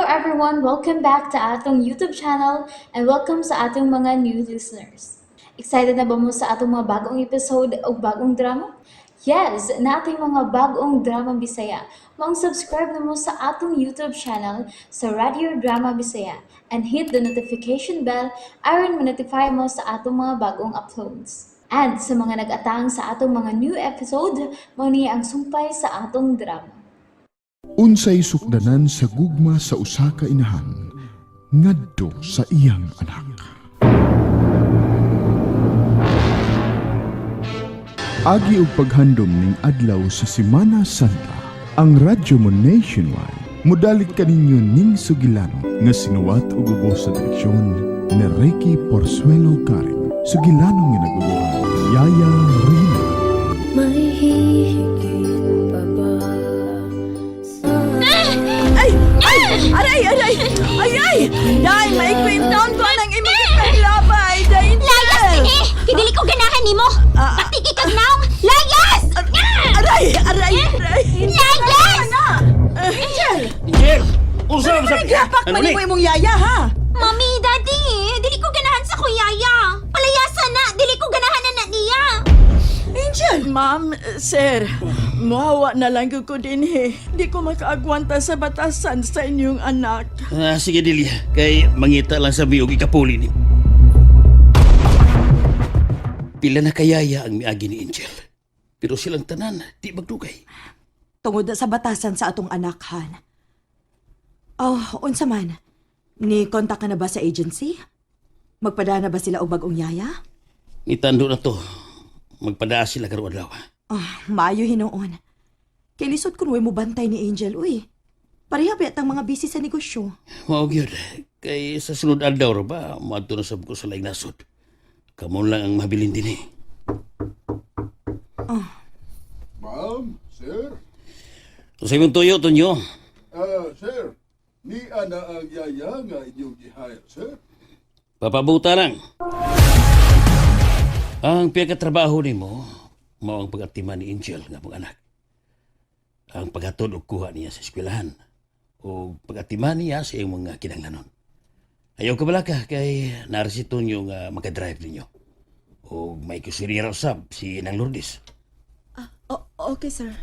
everyone, welcome back to atong YouTube channel and welcome sa atong mga new listeners. Excited na ba mo sa atong mga bagong episode o bagong drama? Yes, na ating mga bagong drama Bisaya. Mag-subscribe na mo sa atong YouTube channel sa Radio Drama Bisaya and hit the notification bell aron ma-notify mo sa atong mga bagong uploads. And sa mga nag-atang sa atong mga new episode, mo niya ang sumpay sa atong drama. Unsay sukdanan sa gugma sa usa ka inahan ngadto sa iyang anak. Agi og paghandom ning adlaw sa Semana Santa, ang radyo mo nationwide modalit kaninyo ning sugilano nga sinuwat ug ubos sa direksyon ni Ricky Porzuelo Karen. Sugilano nga nagbubuhat Yaya Rina. May hihigit pa ba? Aray! Ay! Day, may kwentaon ko ng imong paglabay, day! Layas din eh! Kidili ko ganahan ni mo! Pati kikag naong! Layas! Aray! Layas! Angel! Angel! Unsa sa Naglapak pa ni mo imong yaya, ha? Mami, daddy, dili ko ganahan sa kuyaya. Palayasan na, dili ko ganahan na niya. Angel! Ma'am, sir, muhawa na lang ko din eh. Di ko makaagwanta sa batasan sa inyong anak. Sige Delia, kay mangita lang sa miyog ikapuli ni. Pila na kayaya ang miagi ni Angel. Pero silang tanan, di magdugay. Tungod na sa batasan sa atong anak, Han. Oh, unsa man? Ni kontak ka na ba sa agency? Magpadana ba sila og bagong yaya? Itando na to. Magpadaa sila karon adlaw. Oh, maayo hinuon. Kay lisod kun way mo bantay ni Angel, uy. Pareha ba ang mga busy sa negosyo? Mao gyud. Kay sa sunod adlaw ra ba, maadto na sab ko sa laing nasod. Kamo lang ang mabilin din eh. Ma'am, sir. Sa imong tuyo, Tonyo. Sir, ni ana ang yaya nga inyong i-hire, sir. Papabuta lang. Ang pagkatrabaho ni mo, mao ang pag-atiman ni Angel nga mong anak. Ang paghatod og kuha niya sa eskwelahan o pag-atiman niya sa iyong mga kinahanglanon. Ayaw ka bala ka kay naresito niyo nga makadrive ninyo. O may kusinira usab si Inang Lourdes. Okay, sir.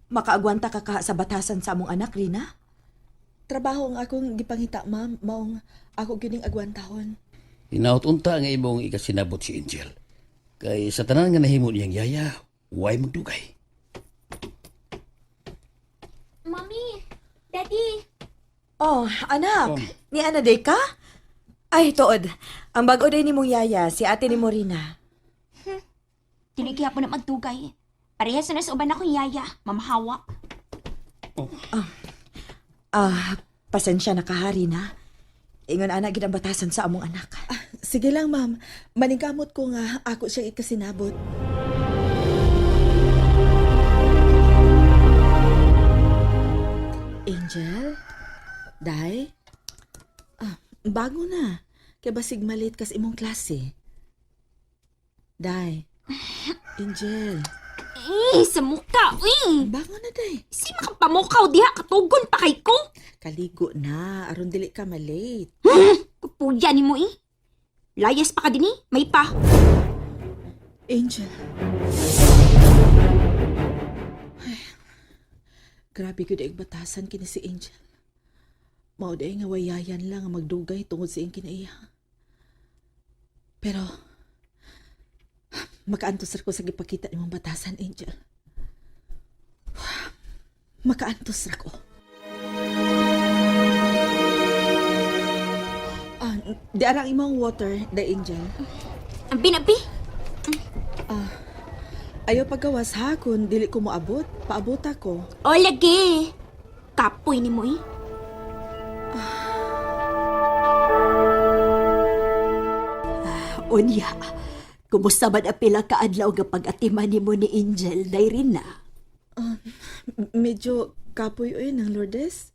Makaagwanta ka sa batasan sa among anak, Rina? Trabaho ang akong gipangita, ma'am. Maong ako gining agwantahon. Hinaut-unta nga imong ikasinabot si Angel. Kay sa tanan nga nahimo niyang yaya, way magdugay. Mami, daddy, Oh, anak. Ni ana day ka? Ay, tuod. Ang bag-o day ni mong yaya, si ate ni Morina. dili kaya po na magtugay. Parehas na sa uban akong yaya, mamahawa. Pasensya na kahari na. Ingon anak gid ang batasan sa among anak. Sige lang, ma'am. Manigamot ko nga ako siya ikasinabot. Angel? Day? Bago na. Kaya basig malit kas imong klase. Day? Angel? Sa muka, uy! Bago na, day. Si makapamukaw diha, katugon pa kay ko. Kaligo na. Aron dili ka malate. Kupuya ni mo Layas pa ka din may pa. Angel. Ay, grabe ko daig batasan kini si Angel. Mao daig nga wayayan lang ang magdugay tungod sa iyang kinaiya. Pero, makaantos ra ko sa gipakita ni mong batasan, Angel. Makaantos ra ko. Di arang imong water, the Angel. Ang binabi. Ayaw paggawas ha kung dili ko moabot. Paabot ako. O lagi. Kapoy ni mo Unya, kumusta man ang pila ka adlaw nga pag-atiman nimo ni Angel, day Rina? Medyo kapoy oy ng Lourdes.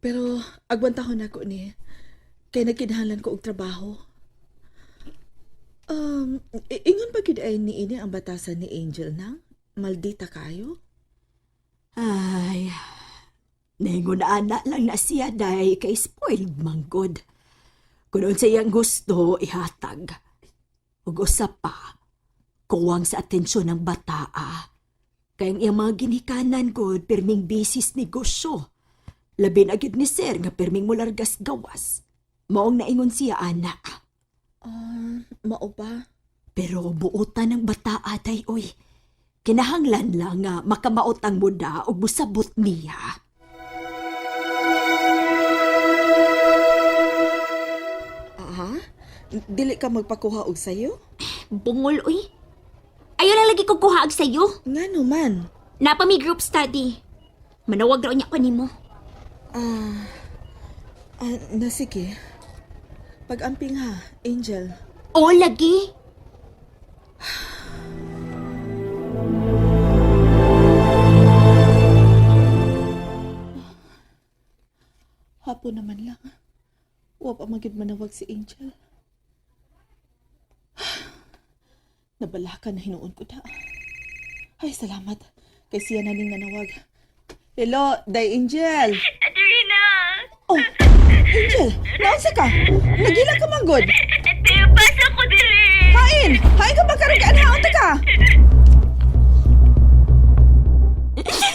Pero agwantahon ako ni. Kaya nagkinahanglan ko og trabaho. Ingon ba gid ay ni ini ang batasan ni Angel nang? Maldita kayo? Ay, Ningon ana lang na siya day kay spoiled manggod. Kung sa iyang gusto, ihatag. Ug usap pa, kuwang sa atensyon ng bataa. Kaya ang iyang mga ginikanan god, perming bisis negosyo. Labi na gyud ni sir nga perming mulargas gawas. Maong naingon siya, ana. Mao ba? Pero buotan ng bataa day, oy. Kinahanglan lang nga makamaot ang muda o busabot niya. Dili ka magpakuha og sayo? Bungol, uy. Ayaw lang lagi kong kuhaag sa'yo. Ngano man? Napami group study. Manawag raw niya ko nimo. Sige. Pag-amping ha, Angel. O, lagi. Hapon naman lang. Wa pa magid manawag si Angel. Nabalakan na hinuon ko da. Ay, salamat. Kay siya na ning nanawag. Hello, Day Angel. Adelina! Oh, Angel, naunsa ka? Nagila ka manggod. Ate, pasa ko dili! Hain! Hain ka magkarogaan haon ta ka!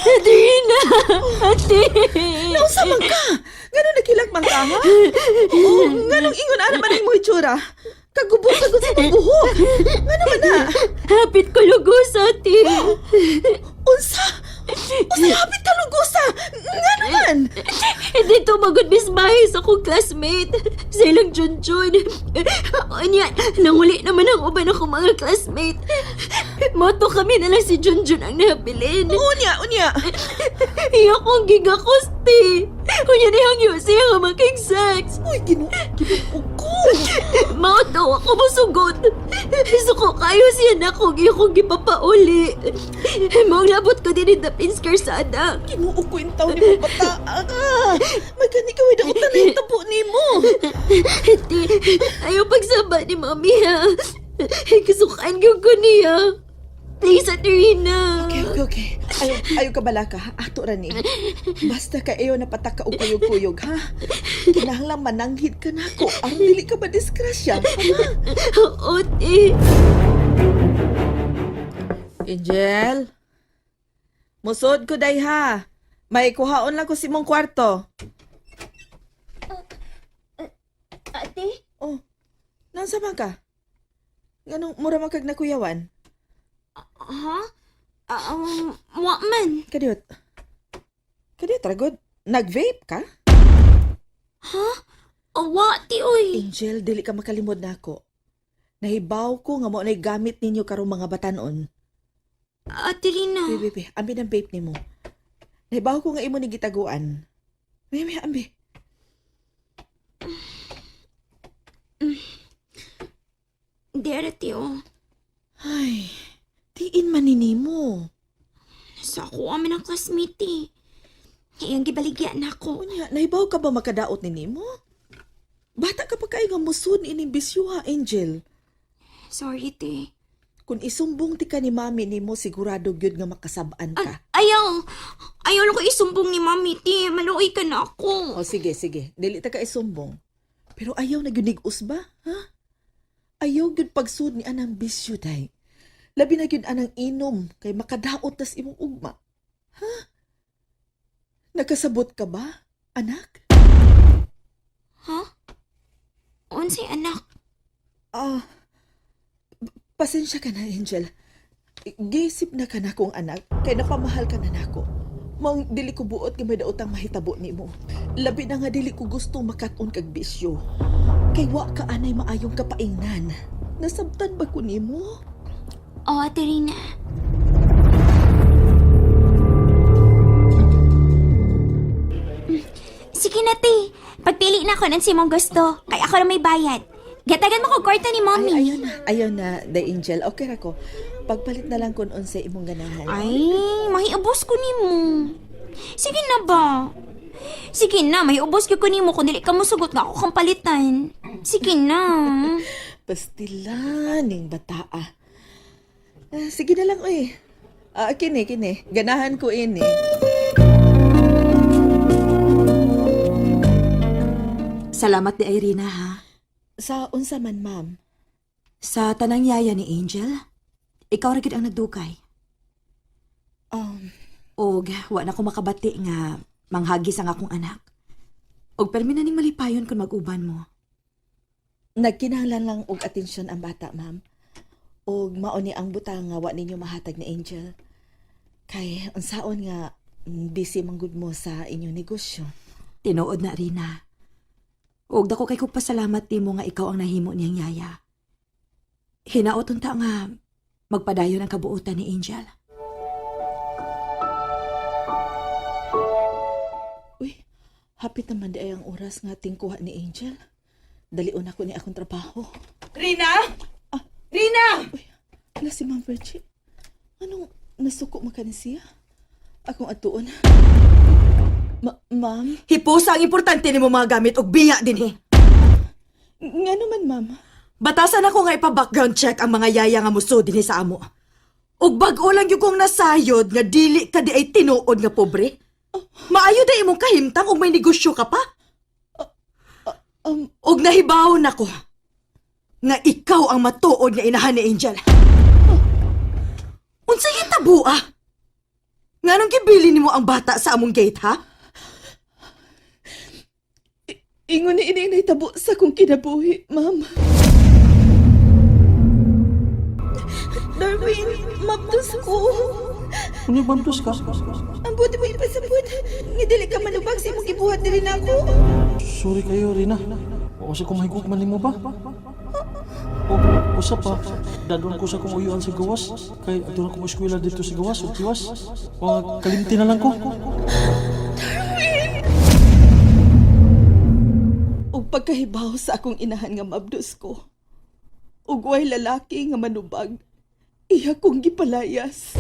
Adelina! Ate! Naunsa man ka? Ganun nakilag man ka, ha? Oh, ganong ingon ana man mo itsura. Kagubot sa sa buhok. Ngano man na? Hapit ko lugos, ate! Unsa? Unsa hapit ka lugosa? Ngano man? Dito magod bisbahay sa akong classmate. Sa ilang Junjun. Anya, nanguli naman ang uban ako mga classmate. Moto kami na lang si Junjun ang nabilin. Unya. Iya kong gigakusti. Unya niyang yusi ang making sex. Uy, ginuog ko. Moto ako musugot. Suko kayo siya na kong iyong gipapauli. Mong labot ko din in the pinsker sa anak. Ginuog ko yung taon ni mo bata. Magani ka, wala utan na yung tabo ni mo. Ate, ayaw pagsaba ni Mami ha. Kasukaan ko niya. Please, Aterina. Okay. Ayaw ka bala ka, ha? Ato ra ni. Basta ka ayaw na pataka o kuyog-kuyog, ha? Kinahanglan mananghid ka na ako. Aron dili ka madiskrasya, ha? Oo, te. Angel? Musod ko day, ha? May kuhaon lang ko si mong kwarto. Ate? Oh, nansa man ka? Ganong mura magkag na kuyawan? Ha? Wa man. Kadiyot, ragod. Nag-vape ka? Wa, ti, oy. Angel, dili ka makalimod na ako. Nahibaw ko nga mo na gamit ninyo karong mga batanon. Aterina. Bibi, ambi ng vape ni mo. Nahibaw ko nga imo ni gitaguan. Ambi. Dere, ti, oh. Ay, tiin manini mo. Sa ako amin ang classmate, eh. Ngayong gibaligyan ako. Unya, nahibaw ka ba makadaot ni mo? Bata ka pa kayo nga musod ining bisyo ha, Angel. Sorry, te. Kung isumbong ti ka ni mami ni mo, sigurado gyud nga makasabaan ka. Ayaw. Ayaw lang ko isumbong ni Mami, te. Maluoy ka na ako. O sige. Dili ta ka isumbong. Pero ayaw na gyud nig-us ba? Ha? Ayaw gyud pagsud ni anang bisyo day. Labi na gyud anang inom kay makadaot tas imong ugma. Ha? Nakasabot ka ba, anak? Ha? Unsay anak? Pasensya ka na, Angel. Gisip na ka na kong anak, kay napamahal ka na nako. Mong dili ko buot nga may daotang mahitabo nimo. Labi na nga dili ko gusto makaton kag bisyo. Kay wa ka anay maayong kapaingnan. Nasabtan ba ko nimo? Oo, Aterina. Sige na, te. Pagpili na ako ng simong gusto. Kaya ako na may bayad. Gatagan mo ko kwarta ni Mommy. Ayaw na, the Angel. Okay ra ko. Pagpalit na lang kung unsa imong ganahan. Ay, mahiubos ko ni mo. Sige na ba? Sige na, mahiubos ko ni mo kung dili ka mo sugot nga ako kang palitan. Sige na. Pastilaning bataa. Sige na lang, oy. Kini. Ganahan ko ini. Salamat ni Irina, ha? Sa unsa man, ma'am? Sa tanang yaya ni Angel, ikaw ra gid ang nagdugay. Og wa na ko makabati nga manghagis ang akong anak. Og permi na ning malipayon kung mag-uban mo. Nagkinahanglan lang og atensyon ang bata, ma'am. Og mauni ang butang nga wa ninyo mahatag ni Angel. Kay unsaon nga busy manggod mo sa inyong negosyo. Tinuod na Rina. Og dako kay kog pasalamat nimo nga ikaw ang nahimo niyang yaya. Hinaot unta nga magpadayon ang kabuutan ni Angel. Uy, hapit naman di ay ang oras nga tingkuha ni Angel. Dalion ako ni akong trabaho. Rina! Rina! Ala si Ma'am Virgie. Anong nasuko man ka ni siya? Akong atuon. Ma'am? Hipusa ang importante nimo mga gamit og biya dinhi. Nga naman, ma'am. Batasan ako nga ipa-background check ang mga yaya nga muso dinhi sa amo. Ug bag-o lang yung kong nasayod nga dili ka di ay tinuod nga pobre. Maayo da imong kahimtang ug may negosyo ka pa. Ug nahibawon ako nga ikaw ang matuod nga inahan ni Angel. Unsay hitabo ah? Nganong gibili nimo ang bata sa among gate ha? Ingon ni ini nahitabo sa kong kinabuhi, ma'am. Darwin, mabdos ko. Ano bantos ka? Ang buti mo ipasabot. Nga dili ka manubag sa imong gibuhat diri na ako. Sorry kayo, Rina. O sa kumahigugman mo ba? O, usa pa, dadon ko sa kong uyuan sa gawas. Kay adun ako mo eskwela dito sa gawas, o tiwas. O, kalimti na lang ko. Ug pagkahibaw sa akong inahan nga mabdos ko. Ug way lalaki nga manubag. Iya kong gipalayas.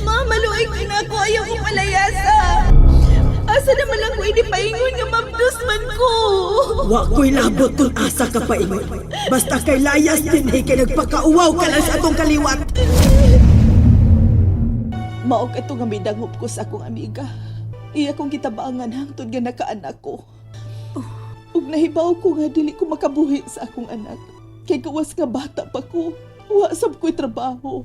Maluoy ko na ako, ayaw ko palayasa. Asa naman lang ko inipaingon nga mabdos man ko. Wa ko'y labot kung asa ka pa ingon. Basta kay layas din kay nagpakauwaw ka lang sa atong kaliwat. Maog ito nga midangop ko sa akong amiga. Iya kong kitabangan hangtod nga nakaanak ko. Ug nahibaw ko nga dili ko makabuhi sa akong anak. Kay gawas nga bata pa ko. Wa sab ko'y trabaho.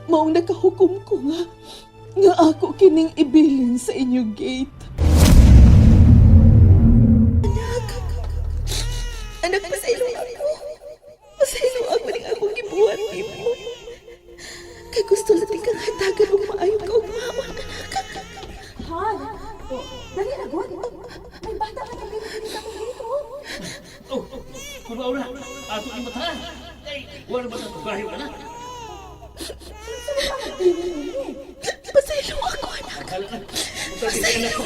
Maong nakahukom ko nga ako kining ibilin sa inyong gate. Anak, pasaylo ako. Pasaylo ako ning akong gibuhat nimo. Kay gusto natin kang hatagan og maayo ka og maon, anak. Kunaw na, ato yung matahan. Wala ba ito bahay ka na? Pasaylo ako, anak. Pasaylo ako.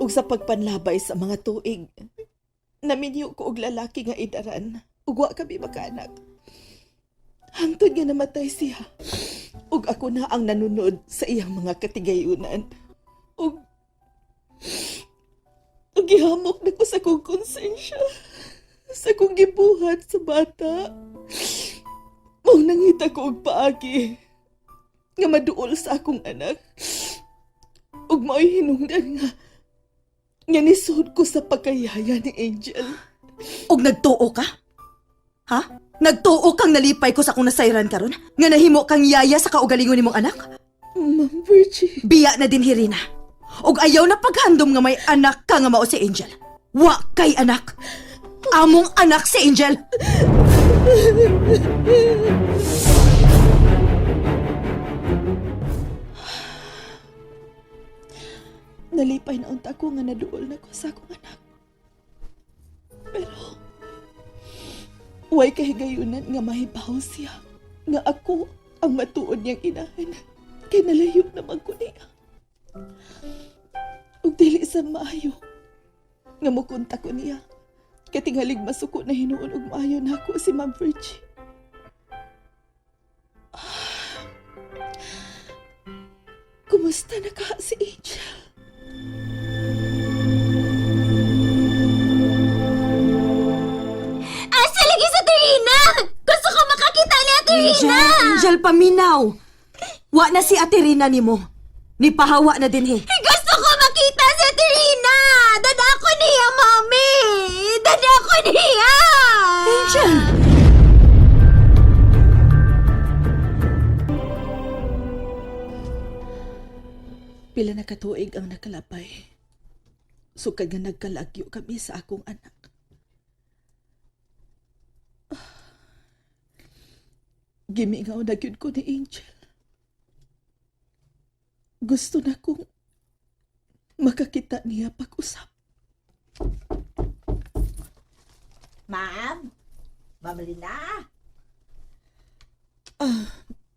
Ug sa pagpanlabay sa mga tuig, naminyo ko og lalaki nga idaran, ug wa kami makaanak. Hangtod nga namatay siya, ug ako na ang nanunod sa iyang mga katigayunan. Ug gihamok na ko sa kong konsensya, sa kong gibuhat sa bata. Mong nangita ko og paagi, nga maduol sa akong anak. Ug mao'y hinungdan nga nisud ko sa pagkayaya ni Angel. Og nagtuo ka? Ha? Nagtuo kang nalipay ko sa akong nasayran karon? Nga nahimo kang yaya sa kaugalingon nimong anak? Ma'am Virgie. Biya na din Hirina. Og ayaw na paghandom nga may anak ka nga mao si Angel. Wa kay anak. Among anak si Angel. Nalipay na unta ko nga naduol na ko sa akong anak. Pero, way kahigayunan nga mahibaw siya nga ako ang matuod niyang inahan. Kay nalayo naman ko niya. Ug dili sa maayo nga mukunta ko niya. Katingalig masuko na hinuon og maayo na ako si Ma'am Virgie. Kumusta na ka si Angel? Asa lagi sa Terina? Gusto ko makakita ni Terina! Angel, paminaw. Wa na si Ate Rina nimo. Nipahawa na din he. Gusto ko makita si Trina! Dada ko niya, Mami! Dada ko niya! Angel! Pila na katuig ang nakalapay. Sukad nga nagkalagyo kami sa akong anak. Gimingaw na gyud ko ni Angel. Gusto na kong makakita niya pag-usap. Ma'am? Ma'am Lina?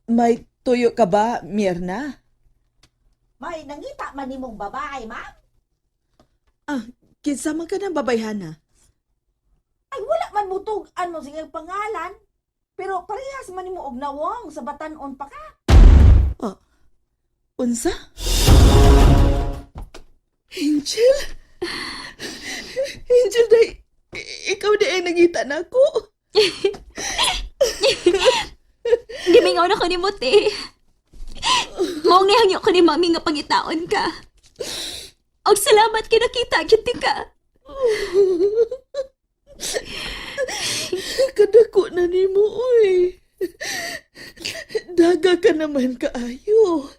May tuyo ka ba, Mirna? May nangita man nimong babae, ma'am? Kinsa man ka ng babayhana? Ay, wala man mutugan mo sa pangalan. Pero parehas man nimo og nawong sa batanon pa ka. Unsa? Angel? Angel, ikaw di ay nangita na ako. Gimingaw na ko ni Muti. Maong nihangyo ko ni Mami nga pangitaon ka. Og salamat kinakita kita ka. Kadako na ni mo, uy. Daga ka naman kaayo.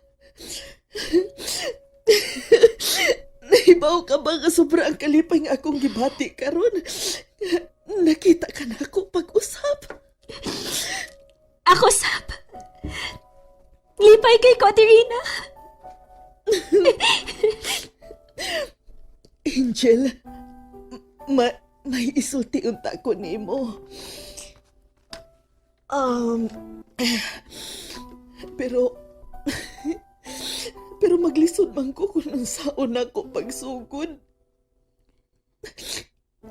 Nahibaw ka ba nga sobrang kalipay nga akong gibati karon? Nakita ka na ako pag-usap. Ako, Sap. Lipay kay Katerina. Angel, may isulti unta ko nimo. Pero maglisod man ko kung unsaon ako pagsugod.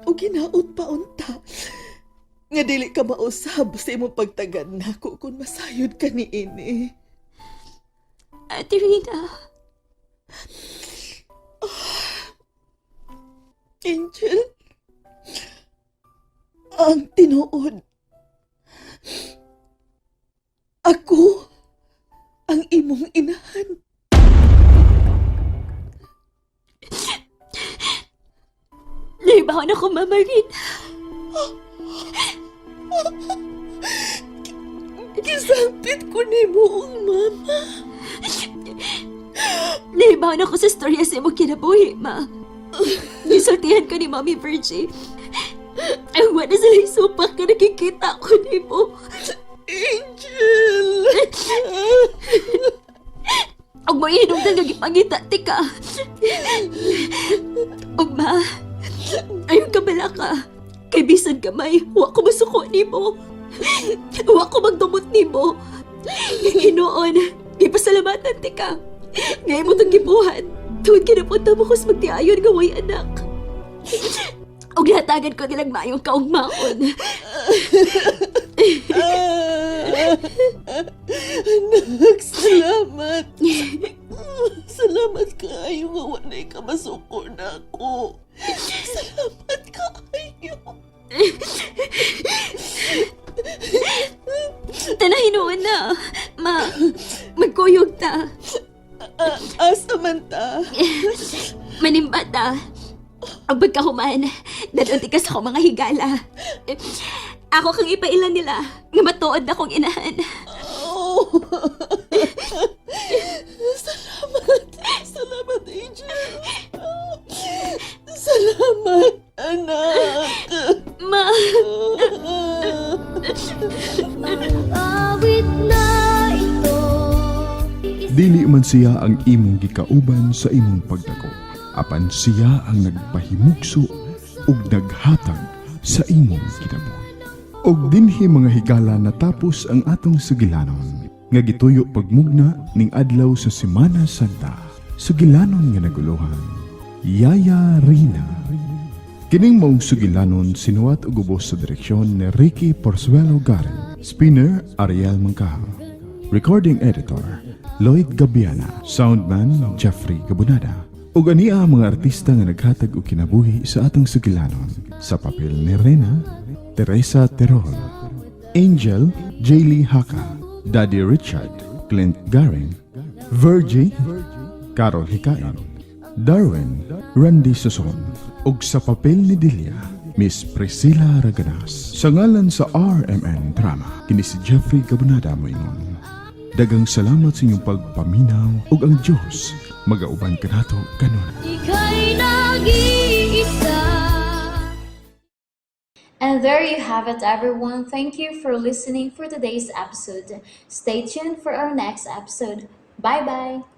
O ginaot pa unta. Nga dili ka mausab sa imong pagtagad nako kung masayod ka ni ini. Ate Rina. Angel, ang tinuod. Ako ang imong inahan. Naibahan ako, Mama Rina. Gisampit ko ni mo ang mama. Naibahan ako sa storya sa imong kinabuhi, Ma. Gisultihan ko ni Mami Virgie. Ang wala sa supak ka nakikita ko ni mo. Angel! Og mo hinungdan nga gipangita, tika. Og Ma, ayun ka bala ka. Kay bisan gamay, wa ko masuko ni mo. Wa ko magdumot ni mo. Hinoon, ipasalamatan tika. Ngayon mo itong gibuhat. Tuwid kinapunta mo ko sa magtiayon nga way anak. Og natagan ko nilang mayong kaugmaon. Anak, salamat. Salamat kaayo nga wala ka masuko na ako. Salamat kaayo. Tanahinoon na. Ma, magkuyog ta. Asa man ta? Manimba ta. Ang pagkahuman, dadunti ka sa akong mga higala. Ako kang ipailan nila, nga matuod na kong inahan. Oh. Salamat. Salamat, Angel. Salamat, anak. Ma, Dili man siya ang imong gikauban sa imong pagdako, apan siya ang nagpahimugso ug naghatag sa imong kinabuhi. Og dinhi mga higala natapos ang atong sugilanon nga gituyo pagmugna ning adlaw sa Semana Santa. Sugilanon nga naguluhan, Yaya Rina. Kining maong sugilanon sinuwat ug ubos sa direksyon ni Ricky Porzuelo Garen, spinner Ariel Mangkaha, recording editor Lloyd Gabiana, soundman Jeffrey Gabunada. Ug ania ang mga artista nga naghatag og kinabuhi sa atong sugilanon. Sa papel ni Rena, Teresa Terol, Angel, Jaylee Haka, Daddy Richard, Clint Garing, Virgie, Carol Hikain, Darwin, Randy Suson, ug sa papel ni Delia, Miss Priscilla Raganas. Sa ngalan sa RMN Drama, kini si Jeffrey Gabonada moingon. Dagang salamat sa inyong pagpaminaw ug ang Diyos magauban kanato kanon. Ika'y nag-iisa. And there you have it, everyone. Thank you for listening for today's episode. Stay tuned for our next episode. Bye-bye.